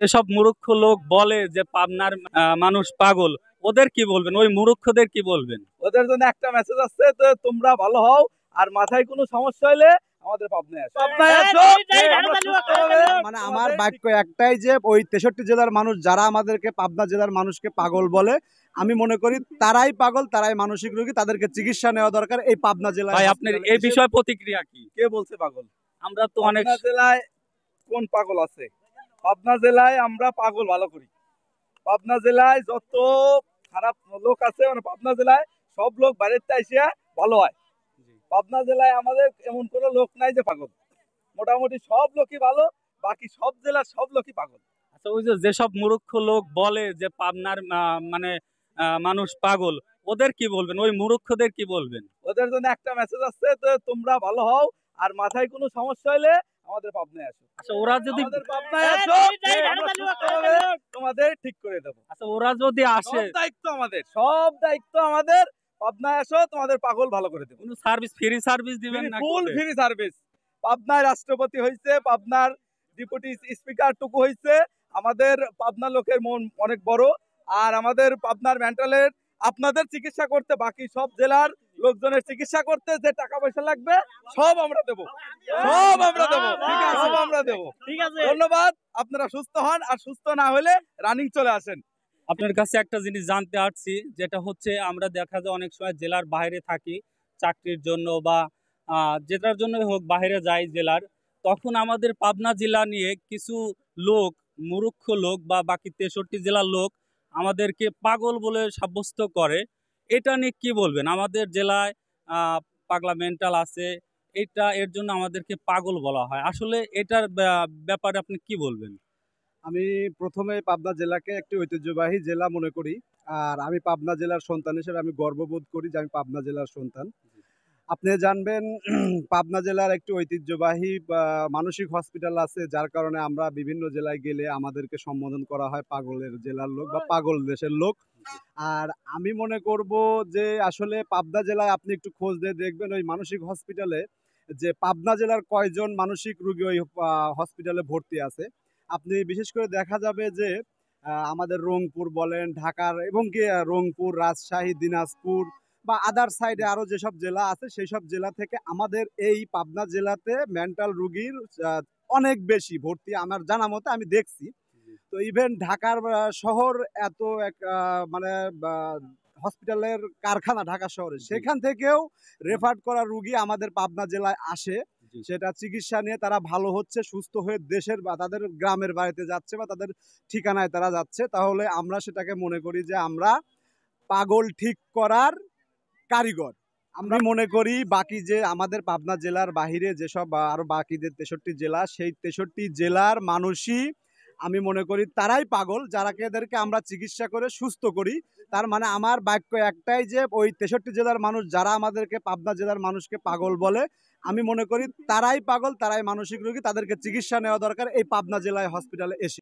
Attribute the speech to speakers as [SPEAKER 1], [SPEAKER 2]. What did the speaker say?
[SPEAKER 1] এসব মূর্খ লোক বলে যে পাবনার মানুষ পাগল, ওদের কি বলবেন? ওই মূর্খদের কি বলবেন?
[SPEAKER 2] ওদের জন্য একটা মেসেজ আছে, তো তোমরা ভালো হও, আর মাথায় কোনো সমস্যা হলে আমাদের পাবনায় আসো। পাবনায় আসো, আমরা সুস্থভাবে
[SPEAKER 3] মানে আমার বাক্য একটাই যে ওই 63 জেলার মানুষ যারা আমাদেরকে পাবনা জেলার মানুষকে পাগল বলে, আমি মনে করি তারাই পাগল, তারাই মানসিক রোগী, তাদেরকে চিকিৎসা নেওয়া দরকার এই পাবনা জেলায়।
[SPEAKER 1] ভাই আপনার এই বিষয়ে প্রতিক্রিয়া কি?
[SPEAKER 2] কে বলছে পাগল?
[SPEAKER 1] আমরা তো অনেক
[SPEAKER 2] পাবনা জেলায় কোন পাগল আছে? পাবনা জেলায় আমরা পাগল ভালো করি। পাবনা জেলায় যত খারাপ লোক আছে, মানে পাবনা জেলায় সব লোক বাইরের আইসিয়া ভালো হয়। পাবনা জেলায় আমাদের এমন কোনো লোক নাই যে পাগল, মোটামুটি সব লোকই ভালো, বাকি সব জেলার সব লোকই পাগল।
[SPEAKER 1] আচ্ছা, ওই যে যেসব মূর্খ লোক বলে যে পাবনার মানে মানুষ পাগল, ওদের কি বলবেন? ওই মূর্খদের কি বলবেন?
[SPEAKER 2] ওদের জন্য একটা মেসেজ আছে, তো তোমরা ভালো হও, আর মাথায় কোনো সমস্যা হলে আমাদের পাবনায় আসো।
[SPEAKER 1] আচ্ছা, ওরা যদি
[SPEAKER 2] আমাদের পাবনায় আসো, আমরা সুস্থভাবে তোমাদের ঠিক করে দেবো।
[SPEAKER 1] আচ্ছা ওরা যদি আসে,
[SPEAKER 2] সব দায়িত্ব আমাদের, সব দায়িত্ব আমাদের। পাবনায় আসো, তোমাদের পাগল ভালো করে দেবো।
[SPEAKER 1] কোনো সার্ভিস, ফ্রি সার্ভিস দিবেন না?
[SPEAKER 2] Full free service. পাবনায় রাষ্ট্রপতি হয়েছে, পাবনার ডেপুটি স্পিকার টুকু হয়েছে। আমাদের পাবনা লোকের মন অনেক বড়, আর আমাদের পাবনার মেন্টালের আপনাদের চিকিৎসা করতে, বাকি সব জেলার লোকজনের চিকিৎসা করতে যে টাকা পয়সা লাগবে সব আমরা দেবো, সব আমরা দেবো, সব আমরা দেবো। ধন্যবাদ। আপনারা সুস্থ হন, আর সুস্থ না হলে রানিং চলে আসেন।
[SPEAKER 1] আপনার কাছে একটা জিনিস জানতে আসছি, যেটা হচ্ছে আমরা দেখা যায় অনেক সময় জেলার বাইরে থাকি চাকরির জন্য বা যেটার জন্য হোক বাইরে যাই জেলার, তখন আমাদের পাবনা জেলা নিয়ে কিছু লোক, মূর্খ লোক বা বাকি 63 জেলার লোক আমাদেরকে পাগল বলে সাব্যস্ত করে। এটা নিয়ে কি বলবেন? আমাদের জেলায় পাগলা মেন্টাল আছে, এর জন্য আমাদেরকে পাগল বলা হয়। আসলে এটার ব্যাপারে আপনি কি বলবেন?
[SPEAKER 3] আমি প্রথমে পাবনা জেলাকে একটি ঐতিহ্যবাহী জেলা মনে করি, আর আমি পাবনা জেলার সন্তান হিসেবে আমি গর্ববোধ করি যে আমি পাবনা জেলার সন্তান। আপনি জানবেন পাবনা জেলার একটি ঐতিহ্যবাহী মানসিক হসপিটাল আছে, যার কারণে আমরা বিভিন্ন জেলায় গেলে আমাদেরকে সম্বোধন করা হয় পাগলের জেলার লোক বা পাগল দেশের লোক। আর আমি মনে করব যে আসলে পাবনা জেলায় আপনি একটু খোঁজ দিয়ে দেখবেন ওই মানসিক হসপিটালে যে পাবনা জেলার কয়জন মানসিক রোগী ওই হসপিটালে ভর্তি আছে। আপনি বিশেষ করে দেখা যাবে যে আমাদের রংপুর বলেন, ঢাকার এবং কি রংপুর, রাজশাহী, দিনাজপুর বা আদার সাইডে আরও যেসব জেলা আছে সেই সব জেলা থেকে আমাদের এই পাবনা জেলাতে মেন্টাল রোগীর অনেক বেশি ভর্তি আমার জানা মতে আমি দেখছি। তো ইভেন ঢাকার শহর এত এক মানে হসপিটালের কারখানা ঢাকা শহরে, সেখান থেকেও রেফার করা রুগী আমাদের পাবনা জেলায় আসে। সেটা চিকিৎসা নিয়ে তারা ভালো হচ্ছে, সুস্থ হয়ে দেশের বা তাদের গ্রামের বাড়িতে যাচ্ছে বা তাদের ঠিকানায় তারা যাচ্ছে। তাহলে আমরা সেটাকে মনে করি যে আমরা পাগল ঠিক করার কারিগর। আমরা মনে করি বাকি যে আমাদের পাবনা জেলার বাহিরে যেসব আরো বাকি যে 63 জেলা, সেই 63 জেলার মানুষই আমি মনে করি তারাই পাগল, যারা এদেরকে আমরা চিকিৎসা করে সুস্থ করি। তার মানে আমার বাক্য একটাই যে ওই 63 জেলার মানুষ যারা আমাদেরকে পাবনা জেলার মানুষকে পাগল বলে, আমি মনে করি তারাই পাগল, তারাই মানসিক রোগী, তাদেরকে চিকিৎসা নেওয়া দরকার এই পাবনা জেলায় হসপিটালে এসে।